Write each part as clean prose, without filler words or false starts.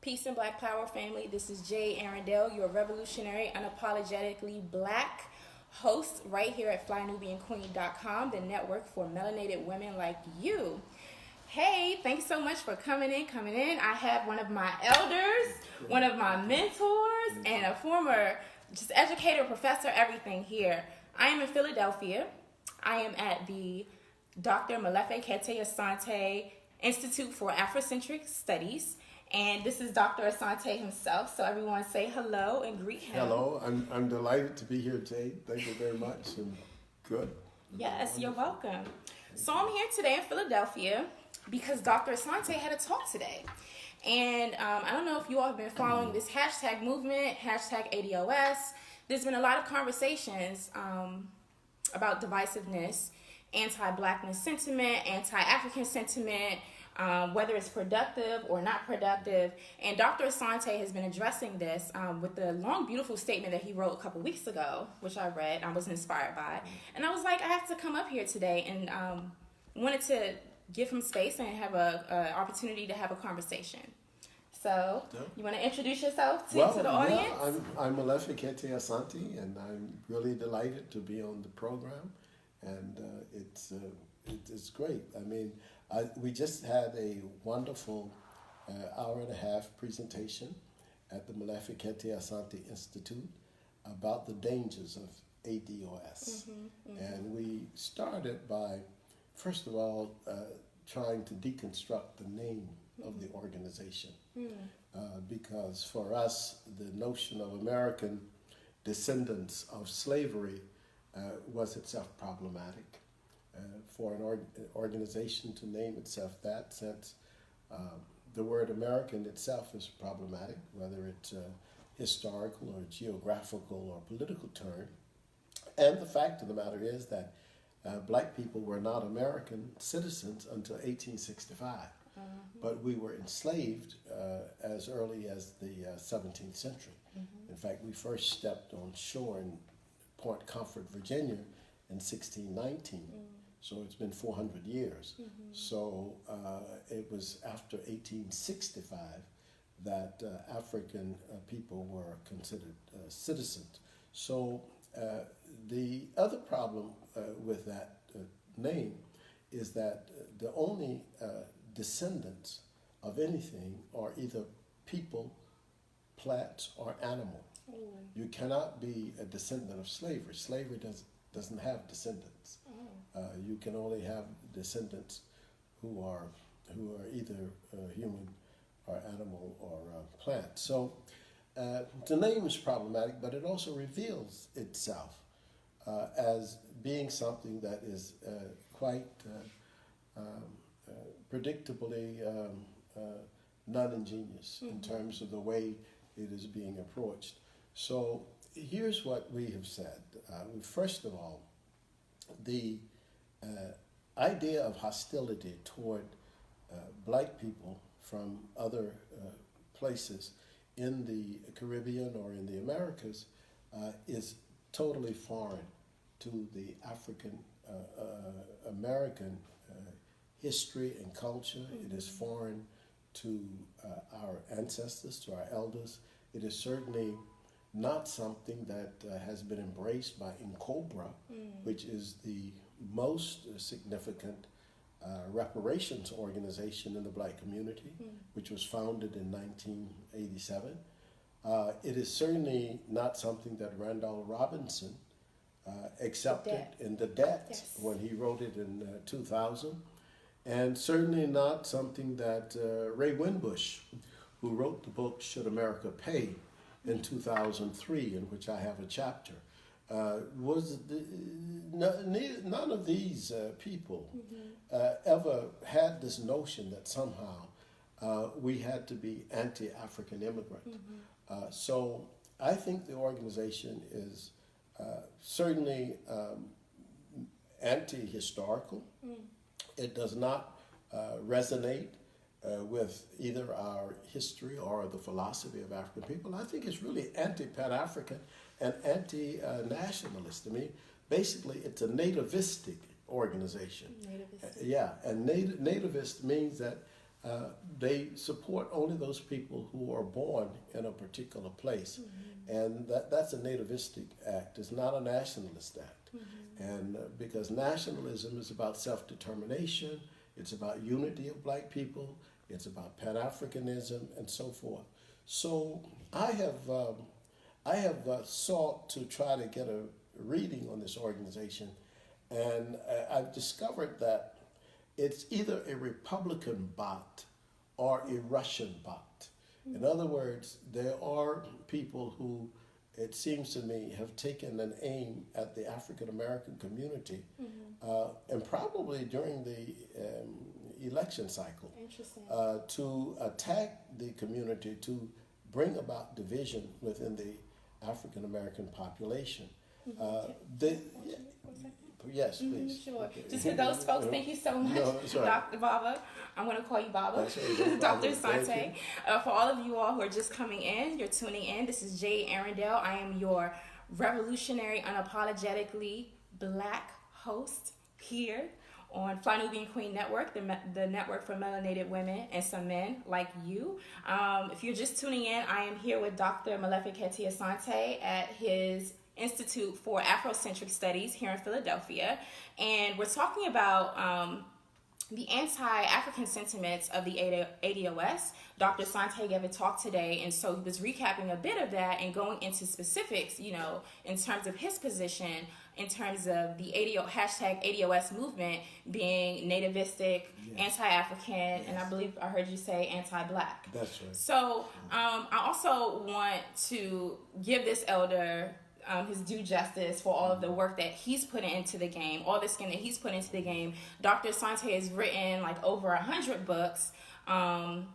Peace and Black Power family. This is Jay Arundel, your revolutionary, unapologetically black host right here at FlyNubianQueen.com, the network for melanated women like you. Hey, thanks so much for coming in. I have one of my elders, one of my mentors, and a former just educator, professor, everything here. I am in Philadelphia. I am at the Dr. Molefi Kete Asante Institute for Afrocentric Studies. And this is Dr. Asante himself. So everyone say hello and greet him. Hello, I'm delighted to be here today. Thank you very much. And good. Yes, you're welcome. So I'm here today in Philadelphia because Dr. Asante had a talk today. And I don't know if you all have been following this hashtag movement, hashtag ADOS. There's been a lot of conversations about divisiveness, anti-blackness sentiment, anti-African sentiment, whether it's productive or not productive. And Dr. Asante has been addressing this with the long, beautiful statement that he wrote a couple weeks ago, which I read. I was inspired by. And I was like, I have to come up here today and wanted to give him space and have an opportunity to have a conversation. So, you want to introduce yourself to the audience? Yeah, I'm Molefi Kete Asante, and I'm really delighted to be on the program. And it's great. I mean, we just had a wonderful hour and a half presentation at the Molefi Kete Asante Institute about the dangers of ADOS. And we started by, first of all, trying to deconstruct the name of the organization. Because for us, the notion of American descendants of slavery was itself problematic. For an organization to name itself that, since the word American itself is problematic, whether it's a historical or geographical or political term. And the fact of the matter is that black people were not American citizens until 1865, but we were enslaved as early as the 17th century. In fact, we first stepped on shore in Point Comfort, Virginia in 1619. So it's been 400 years. So it was after 1865 that African people were considered citizens. So the other problem with that name is that the only descendants of anything are either people, plants, or animal. You cannot be a descendant of slavery. Slavery doesn't have descendants. You can only have descendants who are either human or animal or plant. So the name is problematic, but it also reveals itself as being something that is quite predictably non-ingenious in terms of the way it is being approached. So here's what we have said. First of all, the idea of hostility toward black people from other places in the Caribbean or in the Americas is totally foreign to the African American history and culture. It is foreign to our ancestors, to our elders. It is certainly not something that has been embraced by N'Cobra, which is the most significant reparations organization in the black community, which was founded in 1987. It is certainly not something that Randall Robinson accepted in The Debt when he wrote it in 2000, and certainly not something that Ray Winbush, who wrote the book Should America Pay in 2003, in which I have a chapter, none of these people ever had this notion that somehow we had to be anti-African immigrant. So I think the organization is certainly anti-historical. It does not resonate with either our history or the philosophy of African people. I think it's really anti-Pan-African and anti-nationalist. I mean, basically, it's a nativistic organization. Nativistic. Yeah, and nativist means that they support only those people who are born in a particular place. And that's a nativistic act. It's not a nationalist act. And because nationalism is about self-determination, it's about unity of black people, it's about Pan-Africanism and so forth. So I have sought to try to get a reading on this organization, and I've discovered that it's either a Republican bot or a Russian bot. In other words, there are people who, it seems to me, have taken an aim at the African American community, and probably during the election cycle, to attack the community, to bring about division within the African American population. Yes, please. Sure. Okay. Just for those folks, thank you so much, No, Dr. Baba. I'm going to call you Baba. Dr. Asante. For all of you all who are just coming in, you're tuning in. This is Jade Arundel. I am your revolutionary, unapologetically black host here on Fly Nubian Queen Network, the network for melanated women and some men like you. If you're just tuning in, I am here with Dr. Molefi Kete Asante at his Institute for Afrocentric Studies here in Philadelphia, and we're talking about the anti-African sentiments of the ADOS. Dr. Asante gave a talk today, and so he was recapping a bit of that and going into specifics, you know, in terms of his position, in terms of the hashtag ADOS movement being nativistic, anti-African, and I believe I heard you say anti-black. That's right. So I also want to give this elder his due justice for all of the work that he's put into the game, all the skin that he's put into the game. Dr. Asante has written like over 100 books.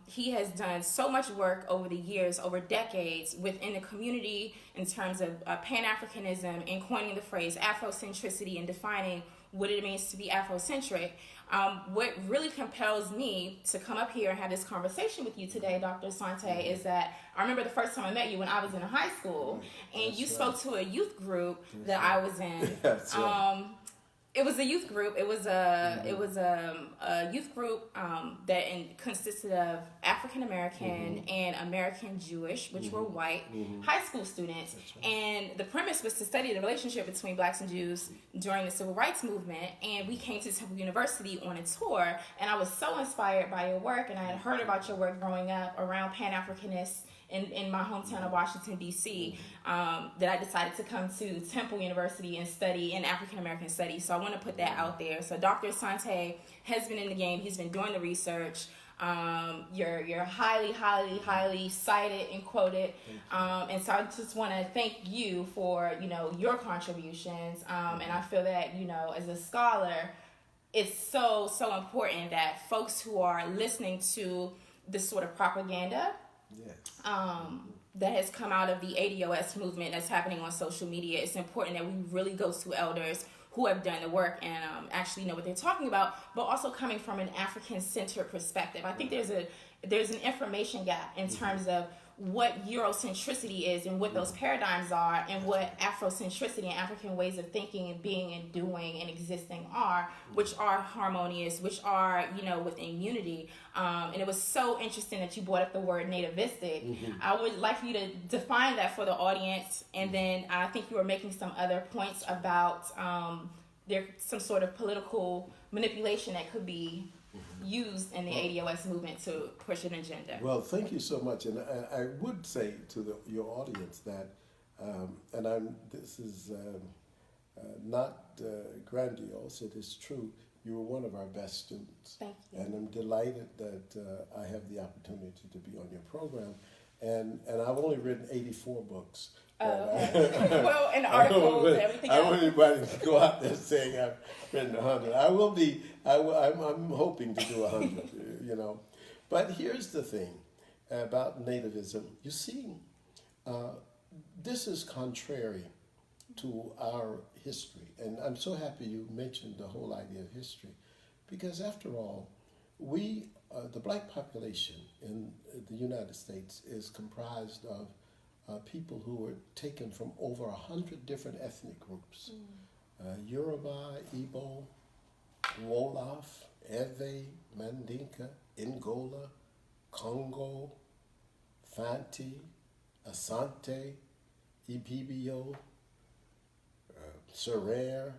He has done so much work over the years, over decades, within the community in terms of Pan-Africanism and coining the phrase Afrocentricity and defining what it means to be Afrocentric. What really compels me to come up here and have this conversation with you today, Dr. Asante, is that I remember the first time I met you when I was in high school, and you spoke to a youth group that I was in. It was a youth group. It was a youth group that consisted of African American and American Jewish, which were white high school students. And the premise was to study the relationship between blacks and Jews during the Civil Rights Movement. And we came to Temple University on a tour, and I was so inspired by your work, and I had heard about your work growing up around Pan-Africanists in my hometown of Washington, D.C., that I decided to come to Temple University and study in African American studies. So I want to put that out there. So Dr. Asante has been in the game. He's been doing the research. You're highly cited and quoted. And so I just want to thank you for, you know, your contributions. And I feel that, you know, as a scholar, it's so important that folks who are listening to this sort of propaganda that has come out of the ADOS movement that's happening on social media, it's important that we really go to elders who have done the work and actually know what they're talking about, but also coming from an African-centered perspective. I think there's an information gap in terms of what Eurocentricity is and what those paradigms are and what Afrocentricity and African ways of thinking and being and doing and existing are, which are harmonious, which are, you know, within unity. And it was so interesting that you brought up the word nativistic. I would like you to define that for the audience, and then I think you were making some other points about there's some sort of political manipulation that could be used in the ADOS movement to push an agenda. Well, thank you so much, and I would say to your audience that, this is not grandiose. It is true. You were one of our best students. Thank you. And I'm delighted that I have the opportunity to be on your program, and I've only written 84 books. Okay. Well, and articles and everything else. I want anybody to go out there saying I've written 100. I'm hoping to do 100, you know. But here's the thing about nativism. You see, this is contrary to our history. And I'm so happy you mentioned the whole idea of history. Because after all, the black population in the United States is comprised of people who were taken from over 100 different ethnic groups. Yoruba, Igbo, Wolof, Ewe, Mandinka, Angola, Congo, Fanti, Asante, Ibibio, Serere,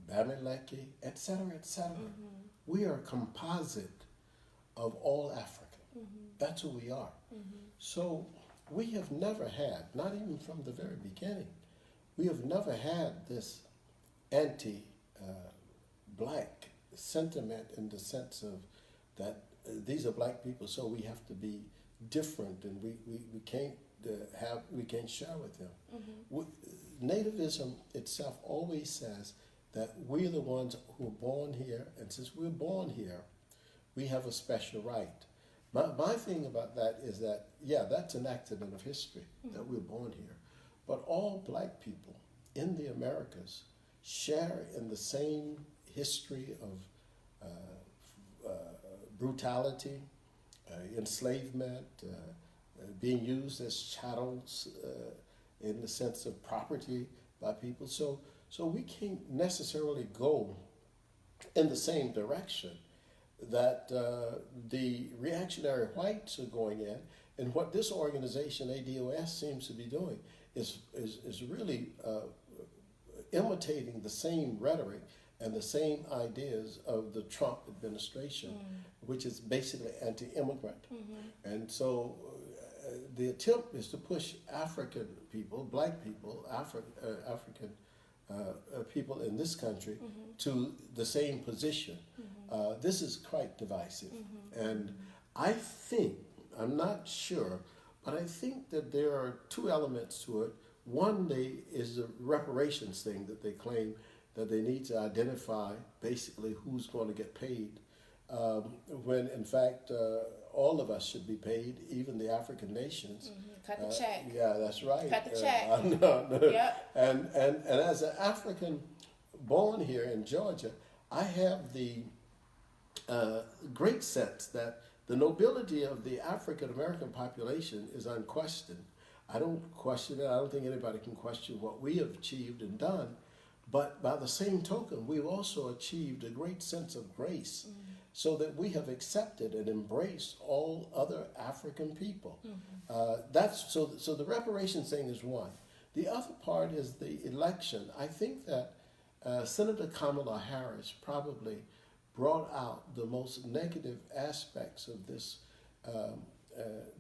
Bamileke, etc., etc. We are a composite of all Africa. That's who we are. So we have never had, not even from the very beginning, we have never had this anti-black sentiment in the sense of that these are black people, so we have to be different, and we can't we can't share with them. Nativism itself always says that we're the ones who are born here, and since we're born here, we have a special right. My thing about that is that, yeah, that's an accident of history that we're born here, but all black people in the Americas share in the same history of brutality, enslavement, being used as chattels in the sense of property by people. So we can't necessarily go in the same direction that the reactionary whites are going in. And what this organization, ADOS, seems to be doing is really imitating the same rhetoric and the same ideas of the Trump administration, which is basically anti-immigrant. And so the attempt is to push African people, black people, African people in this country to the same position. This is quite divisive. And I think, I'm not sure, but I think that there are two elements to it. One is the reparations thing that they claim that they need to identify basically who's going to get paid, when in fact all of us should be paid, even the African nations. Cut the check. Yeah, that's right. Cut the check. No. Yep. And as an African born here in Georgia, I have the great sense that the nobility of the African American population is unquestioned. I don't question it. I don't think anybody can question what we have achieved and done. But by the same token, we've also achieved a great sense of grace, so that we have accepted and embraced all other African people. So the reparations thing is one. The other part is the election. I think that Senator Kamala Harris probably brought out the most negative aspects of this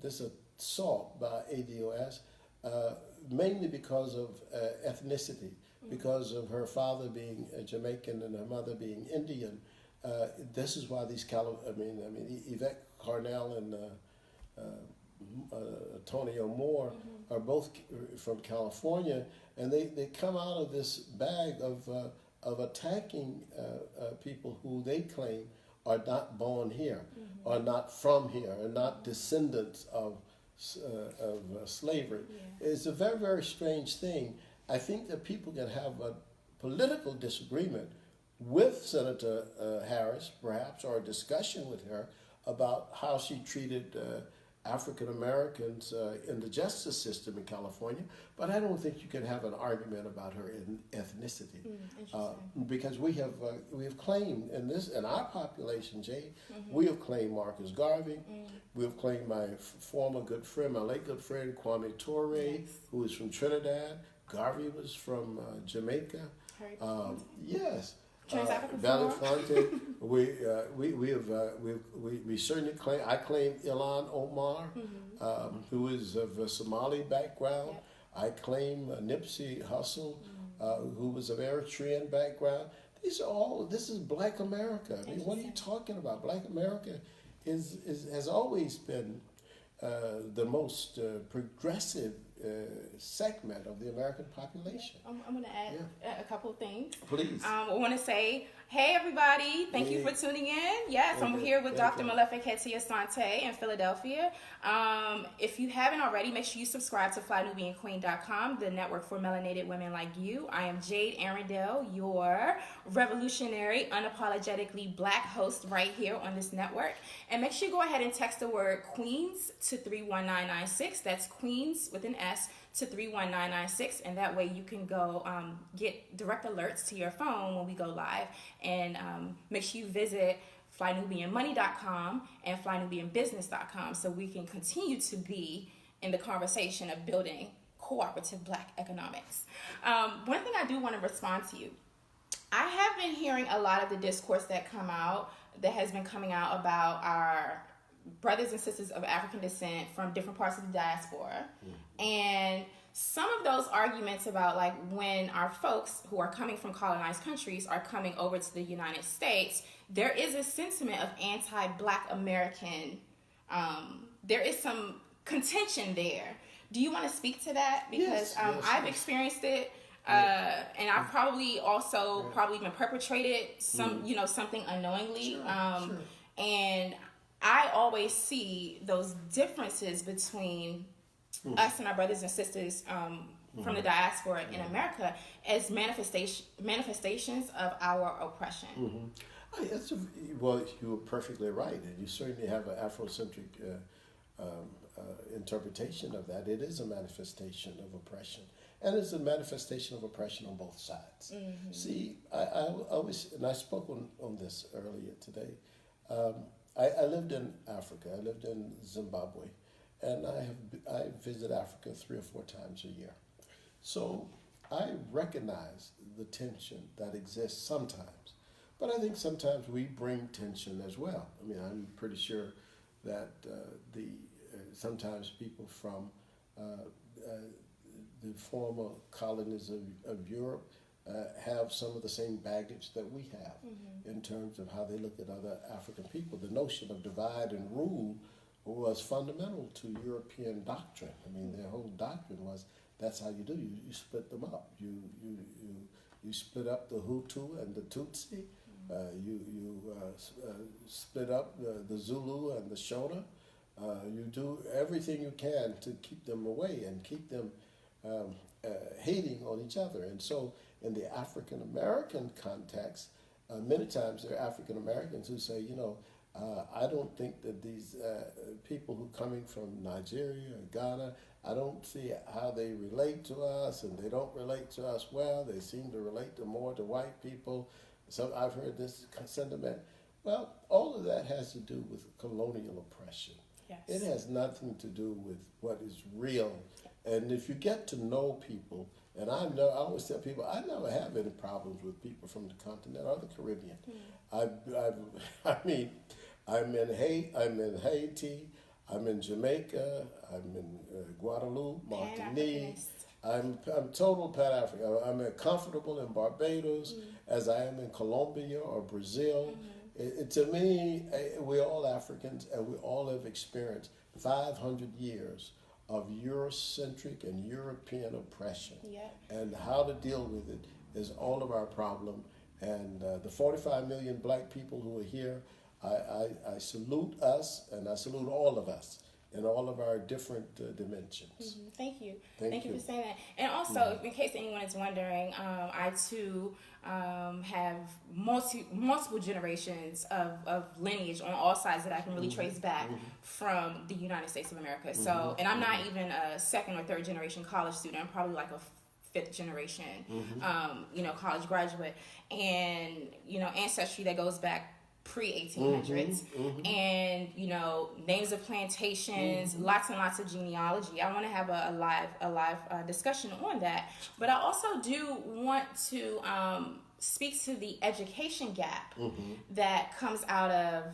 this assault by ADOS, mainly because of ethnicity, because of her father being Jamaican and her mother being Indian. This is why these Yvette Carnell and Antonio Moore are both from California, and they come out of this bag of attacking people who they claim are not born here, are not from here, are not descendants of slavery. It's a very, very strange thing. I think that people can have a political disagreement with Senator Harris, perhaps, or a discussion with her about how she treated African Americans in the justice system in California, but I don't think you can have an argument about her ethnicity, because we have claimed in our population, Jay, we have claimed Marcus Garvey, we have claimed my former good friend, my late good friend Kwame Ture, who is from Trinidad. Garvey was from Jamaica. Yes. Belafonte. We certainly claim. I claim Ilan Omar, who is of a Somali background. I claim Nipsey Hussle, who was of Eritrean background. This is Black America. I mean, what are you talking about? Black America has always been the most progressive segment of the American population. I'm going to add a couple of things. Please. I want to say, hey everybody, thank you for tuning in. Yes, I'm here with Dr. Molefi Kete Asante in Philadelphia. If you haven't already, make sure you subscribe to FlyNubianQueen.com, the network for melanated women like you. I am Jade Arundel, your revolutionary, unapologetically Black host right here on this network. And make sure you go ahead and text the word Queens to 31996. That's Queens with an S to 31996, and that way you can go get direct alerts to your phone when we go live. And make sure you visit flynubianmoney.com and flynubianbusiness.com, so we can continue to be in the conversation of building cooperative Black economics. One thing I do want to respond to you. I have been hearing a lot of the discourse that has been coming out about our brothers and sisters of African descent from different parts of the diaspora. And some of those arguments about like when our folks who are coming from colonized countries are coming over to the United States, there is a sentiment of anti-Black American, there is some contention there. Do you want to speak to that? Because Yes, I've experienced it. And I've probably also been perpetrated something unknowingly. Sure. And I always see those differences between us and our brothers and sisters from the diaspora in America as manifestations of our oppression. Well, you were perfectly right, and you certainly have an Afrocentric interpretation of that. It is a manifestation of oppression, and it's a manifestation of oppression on both sides. See, I always, and I spoke on this earlier today. I lived in Africa. I lived in Zimbabwe, and I visit Africa 3 or 4 times a year. So I recognize the tension that exists sometimes, but I think sometimes we bring tension as well. I mean, I'm pretty sure that sometimes people from the former colonies of Europe have some of the same baggage that we have in terms of how they look at other African people. The notion of divide and rule was fundamental to European doctrine. I mean, their whole doctrine was that's how you do. You split them up. You split up the Hutu and the Tutsi. You split up the Zulu and the Shona. You do everything you can to keep them away and keep them hating on each other. And so in the African American context, many times there are African Americans who say, I don't think that these people who are coming from Nigeria or Ghana, I don't see how they relate to us, and they don't relate to us well. They seem to relate more to white people. So I've heard this sentiment. Well, all of that has to do with colonial oppression. Yes. It has nothing to do with what is real. And if you get to know people, and I always tell people, I never have any problems with people from the continent or the Caribbean. I'm in Haiti, I'm in Jamaica, I'm in Guadeloupe, Martinique. I'm total Pan-African. I'm comfortable in Barbados as I am in Colombia or Brazil. To me, we're all Africans, and we all have experienced 500 years of Eurocentric and European oppression. And how to deal with it is all of our problem. And the 45 million Black people who are here, I salute us, and I salute all of us in all of our different dimensions. Thank you. Thank you for saying that. And also, in case anyone is wondering, I too have multiple generations of lineage on all sides that I can really trace back from the United States of America. So, and I'm not even a 2nd or 3rd generation college student. I'm probably like a 5th generation, college graduate, and ancestry that goes back pre-1800s, and names of plantations, lots and lots of genealogy. I want to have a live discussion on that, but I also do want to speak to the education gap that comes out of,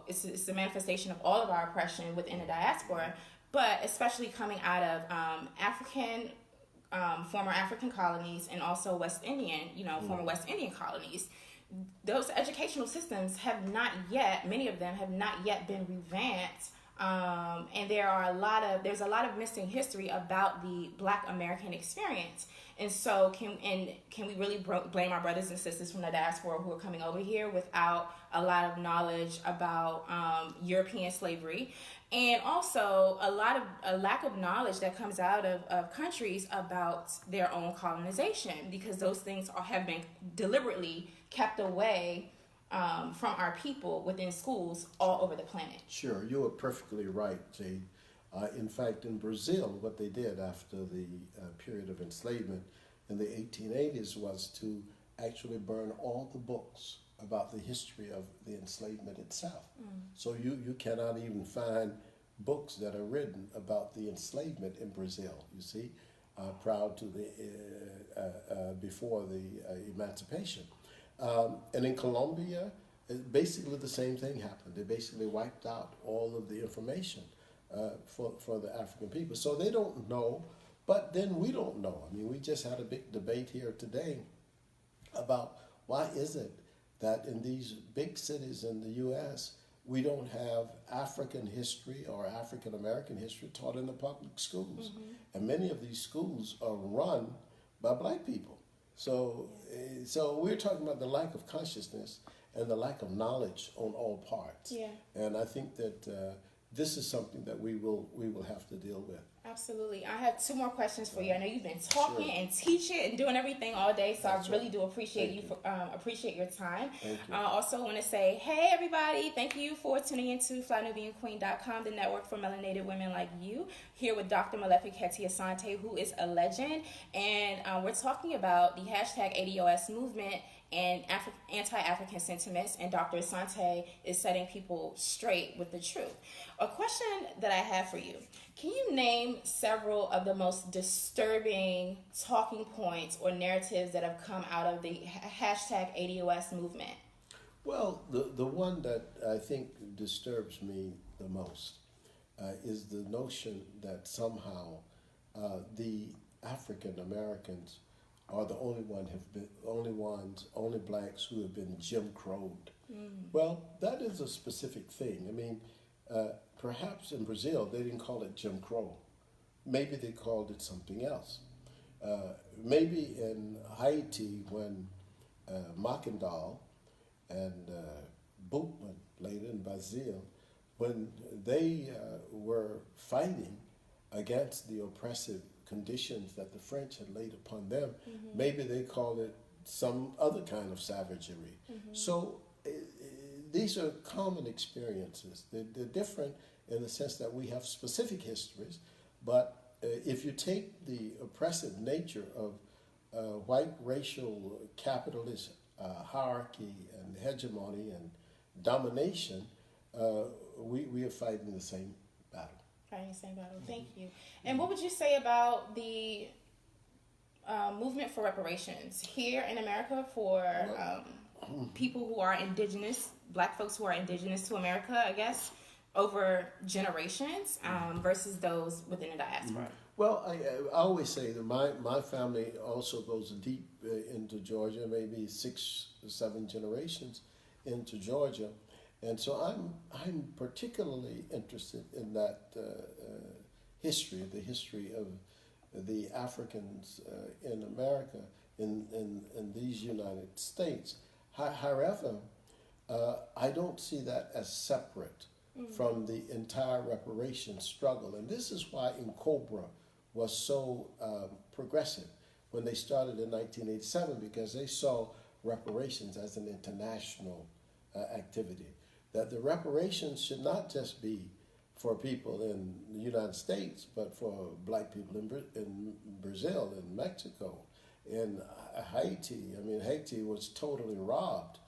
it's a manifestation of all of our oppression within the diaspora, but especially coming out of former African colonies, and also West Indian, former West Indian colonies. Those educational systems many of them have not yet been revamped, and there's a lot of missing history about the Black American experience. And so, can we really blame our brothers and sisters from the diaspora who are coming over here without a lot of knowledge about European slavery, and also a lack of knowledge that comes out of countries about their own colonization, because those things have been deliberately kept away from our people within schools all over the planet. Sure, you are perfectly right, Jade. In fact, in Brazil, what they did after the period of enslavement in the 1880s was to actually burn all the books about the history of the enslavement itself. So you cannot even find books that are written about the enslavement in Brazil, you see, prior to the, before the emancipation. And in Colombia, basically the same thing happened. They basically wiped out all of the information for the African people. So they don't know, but then we don't know. I mean, we just had a big debate here today about why is it that in these big cities in the U.S., we don't have African history or African American history taught in the public schools. And many of these schools are run by black people. So we're talking about the lack of consciousness and the lack of knowledge on all parts. Yeah. And I think that this is something that we will have to deal with. Absolutely. I have two more questions for you. I know you've been talking Sure. and teaching and doing everything all day, so That's I really right. do appreciate Thank you. Appreciate your time. Thank you. I also want to say, hey everybody, thank you for tuning into FlyNubianQueen.com, the network for melanated women like you. Here with Dr. Molefi Kete Asante, who is a legend, and we're talking about the hashtag ADOS movement and anti-African sentiments, and Dr. Asante is setting people straight with the truth. A question that I have for you: can you name several of the most disturbing talking points or narratives that have come out of the hashtag ADOS movement? Well, the one that I think disturbs me the most is the notion that somehow the African Americans are the only blacks who have been Jim Crowed. Well, that is a specific thing. I mean, perhaps in Brazil they didn't call it Jim Crow. Maybe they called it something else. Maybe in Haiti when Mackendal and Bootman, later in Brazil, when they were fighting against the oppressive conditions that the French had laid upon them, maybe they called it some other kind of savagery. So these are common experiences. They're different in the sense that we have specific histories, but if you take the oppressive nature of white racial capitalist hierarchy and hegemony and domination, we are fighting the same battle. Fighting the same battle. Thank you. And what would you say about the movement for reparations here in America for people who are indigenous, black folks who are indigenous to America, I guess, over generations versus those within the diaspora? Well, I always say that my family also goes deep into Georgia, maybe 6 or 7 generations into Georgia. And so I'm particularly interested in that history, the history of the Africans in America, in these United States. However, I don't see that as separate from the entire reparations struggle. And this is why Cobra was so progressive when they started in 1987, because they saw reparations as an international activity. That the reparations should not just be for people in the United States, but for black people in Brazil, in Mexico, in Haiti. I mean, Haiti was totally robbed.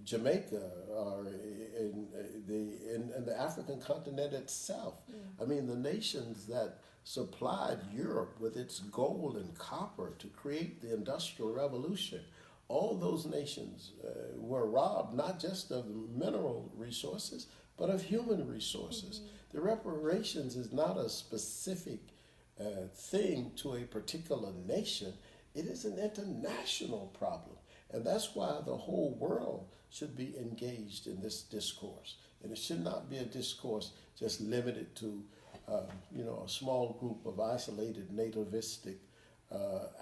Jamaica, or in the African continent itself. I mean, the nations that supplied Europe with its gold and copper to create the Industrial Revolution, all those nations were robbed not just of mineral resources, but of human resources. The reparations is not a specific thing to a particular nation. It is an international problem. And that's why the whole world should be engaged in this discourse. And it should not be a discourse just limited to a small group of isolated nativistic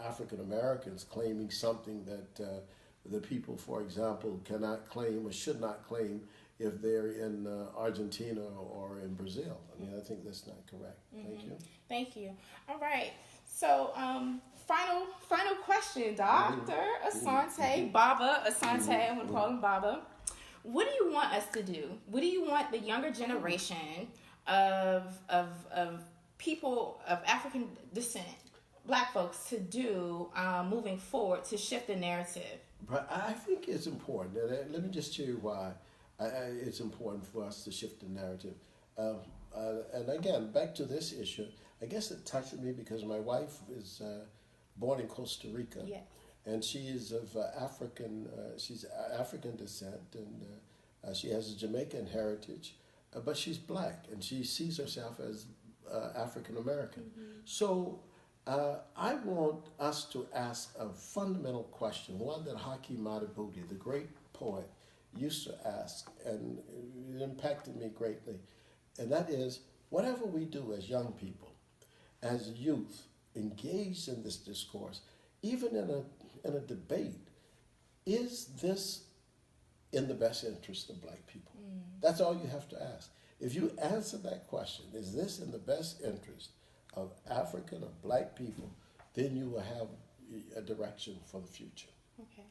African Americans claiming something that the people, for example, cannot claim or should not claim if they're in Argentina or in Brazil. I mean, I think that's not correct. Thank you. Thank you. All right. So, final question, Dr. Asante, Baba Asante, I'm going to call him Baba. What do you want us to do? What do you want the younger generation of people of African descent, black folks, to do moving forward to shift the narrative? But I think it's important, and let me just tell you why it's important for us to shift the narrative. And again, back to this issue, I guess it touched me because my wife is born in Costa Rica, Yes. and she is of she's African descent, and she has a Jamaican heritage, but she's black, and she sees herself as African American. So I want us to ask a fundamental question, one that Hakeem Madhubuti, the great poet, used to ask, and it impacted me greatly. And that is, whatever we do as young people, as youth, engaged in this discourse, even in a debate, is this in the best interest of black people? That's all you have to ask. If you answer that question, is this in the best interest of African or black people, then you will have a direction for the future. Okay.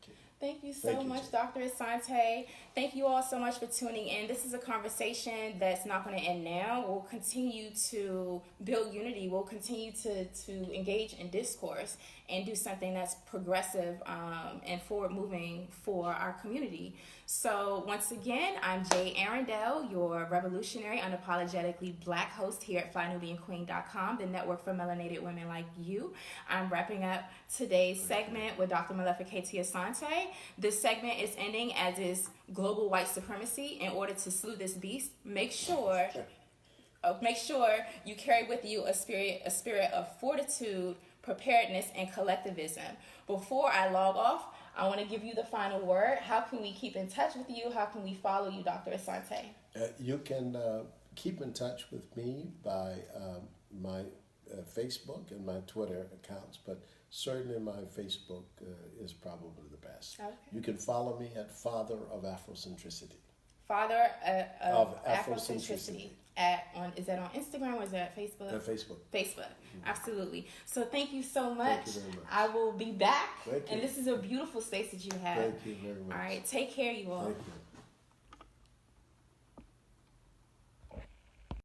Okay. Thank you so Thank you, much, Jay. Dr. Asante. Thank you all so much for tuning in. This is a conversation that's not going to end now. We'll continue to build unity. We'll continue to engage in discourse and do something that's progressive and forward moving for our community. So once again, I'm Jay Arundel, your revolutionary, unapologetically black host here at FlyNubianQueen.com, the network for melanated women like you. I'm wrapping up today's segment with Dr. Molefi Kete Asante. This segment is ending, as is global white supremacy. In order to slew this beast, make sure you carry with you a spirit of fortitude, preparedness, and collectivism. Before I log off, I want to give you the final word. How can we keep in touch with you? How can we follow you, Dr. Asante? You can keep in touch with me by my Facebook and my Twitter accounts, but certainly my Facebook is probably the best. Okay. You can follow me at Father of Afrocentricity. Father Of Afrocentricity. Is that on Instagram or is that Facebook? Facebook. Facebook. Absolutely. So thank you so much. Thank you very much. I will be back. Thank you. And this is a beautiful space that you have. Thank you very much. All right. Take care, you all. Thank you.